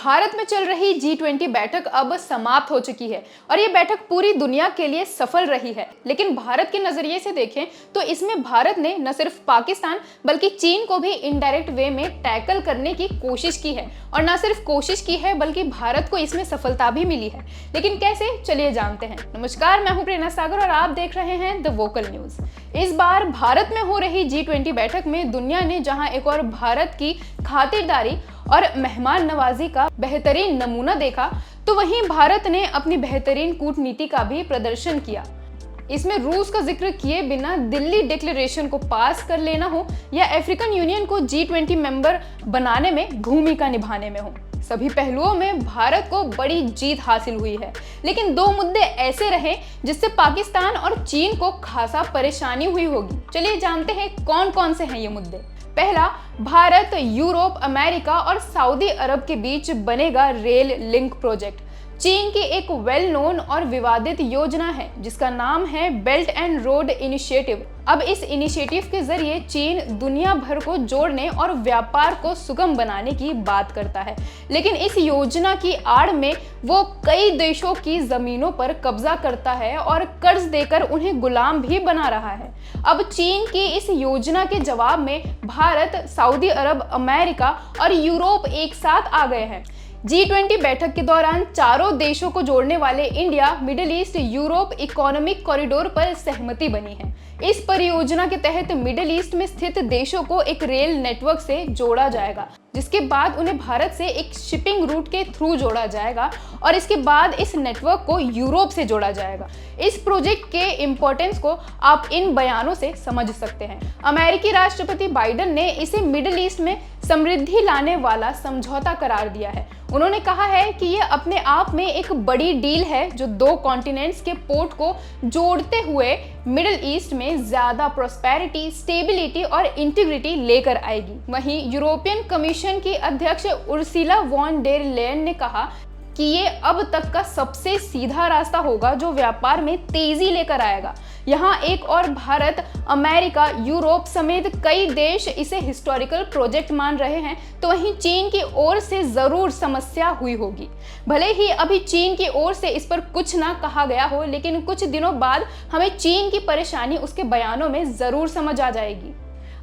भारत में चल रही G20 बैठक अब समाप्त हो चुकी है और ये बैठक पूरी दुनिया के लिए सफल रही है। लेकिन भारत के नजरिए से देखें तो इसमें भारत ने न सिर्फ पाकिस्तान बल्कि चीन को भी इनडायरेक्ट वे में टैकल करने की कोशिश की है और न सिर्फ कोशिश की है बल्कि भारत को इसमें सफलता भी मिली है। लेकिन कैसे, चलिए जानते हैं। नमस्कार, मैं हूं प्रेरणा सागर और आप देख रहे हैं द वोकल न्यूज। इस बार भारत में हो रही G20 बैठक में दुनिया ने जहां एक और भारत की खातिरदारी और मेहमान नवाजी का बेहतरीन नमूना देखा, तो वहीं भारत ने अपनी बेहतरीन कूटनीति का भी प्रदर्शन किया। इसमें रूस का जिक्र किए बिना दिल्ली डिक्लेरेशन को पास कर लेना हो या अफ्रीकन यूनियन को G20 मेंबर बनाने में भूमिका निभाने में हो, सभी पहलुओं में भारत को बड़ी जीत हासिल हुई है। लेकिन दो मुद्दे ऐसे रहे जिससे पाकिस्तान और चीन को खासा परेशानी हुई होगी। चलिए जानते हैं कौन कौन से हैं ये मुद्दे। पहला, भारत, यूरोप, अमेरिका और सऊदी अरब के बीच बनेगा रेल लिंक प्रोजेक्ट। चीन की एक वेल नोन और विवादित योजना है जिसका नाम है बेल्ट एंड रोड इनिशिएटिव। अब इस इनिशिएटिव के जरिए चीन दुनिया भर को जोड़ने और व्यापार को सुगम बनाने की बात करता है, लेकिन इस योजना की आड़ में वो कई देशों की जमीनों पर कब्जा करता है और कर्ज देकर उन्हें गुलाम भी बना रहा है। अब चीन की इस योजना के जवाब में भारत, सऊदी अरब, अमेरिका और यूरोप एक साथ आ गए हैं। G20 बैठक के दौरान चारों देशों को जोड़ने वाले India, middle east, Europe economic corridor पर सहमति बनी है। इस परियोजना के तहत मिडिल ईस्ट में स्थित देशों को एक रेल नेटवर्क से जोड़ा जाएगा, जिसके बाद उन्हें भारत से एक शिपिंग रूट के थ्रू जोड़ा जाएगा और इसके बाद इस नेटवर्क को यूरोप से जोड़ा जाएगा। इस प्रोजेक्ट के इम्पोर्टेंस को आप इन बयानों से समझ सकते हैं। अमेरिकी राष्ट्रपति बाइडेन ने इसे मिडिल ईस्ट में समृद्धि लाने वाला समझौता करार दिया है। उन्होंने कहा है कि यह अपने आप में एक बड़ी डील है जो दो कॉन्टिनेंट्स के पोर्ट को जोड़ते हुए मिडिल ईस्ट में ज्यादा प्रोस्पेरिटी, स्टेबिलिटी और इंटीग्रिटी लेकर आएगी। वहीं यूरोपियन कमीशन की अध्यक्ष उर्सुला वॉन डेर लेयन ने कहा कि ये अब तक का सबसे सीधा रास्ता होगा जो व्यापार में तेजी लेकर आएगा। यहाँ एक और भारत, अमेरिका, यूरोप समेत कई देश इसे हिस्टोरिकल प्रोजेक्ट मान रहे हैं, तो वहीं चीन की ओर से जरूर समस्या हुई होगी। भले ही अभी चीन की ओर से इस पर कुछ ना कहा गया हो, लेकिन कुछ दिनों बाद हमें चीन की परेशानी उसके बयानों में जरूर समझ आ जाएगी।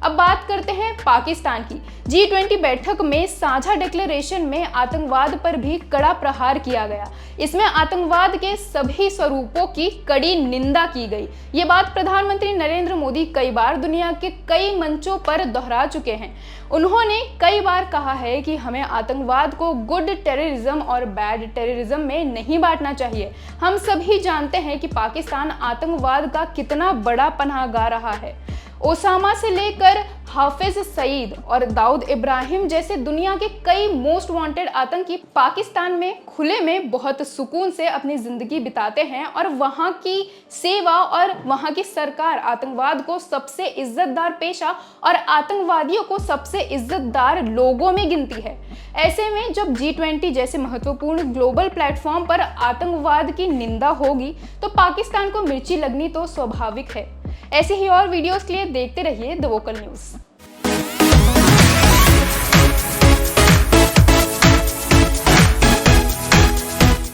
अब बात करते हैं पाकिस्तान की। G20 बैठक में साझा डिक्लेरेशन में आतंकवाद पर भी कड़ा प्रहार किया गया। इसमें आतंकवाद के सभी स्वरूपों की कड़ी निंदा की गई। ये बात प्रधानमंत्री नरेंद्र मोदी कई बार दुनिया के कई मंचों पर दोहरा चुके हैं। उन्होंने कई बार कहा है कि हमें आतंकवाद को गुड टेररिज्म और बैड टेररिज्म में नहीं बांटना चाहिए। हम सभी जानते हैं कि पाकिस्तान आतंकवाद का कितना बड़ा पनाहगाह रहा है। ओसामा से लेकर हाफिज सईद और दाऊद इब्राहिम जैसे दुनिया के कई मोस्ट वांटेड आतंकी पाकिस्तान में खुले में बहुत सुकून से अपनी जिंदगी बिताते हैं और वहां की सेवा और वहां की सरकार आतंकवाद को सबसे इज्जतदार पेशा और आतंकवादियों को सबसे इज्जतदार लोगों में गिनती है। ऐसे में जब G20 जैसे महत्वपूर्ण ग्लोबल प्लेटफॉर्म पर आतंकवाद की निंदा होगी तो पाकिस्तान को मिर्ची लगनी तो स्वाभाविक है। ऐसे ही और वीडियोस के लिए देखते रहिए द वोकल न्यूज।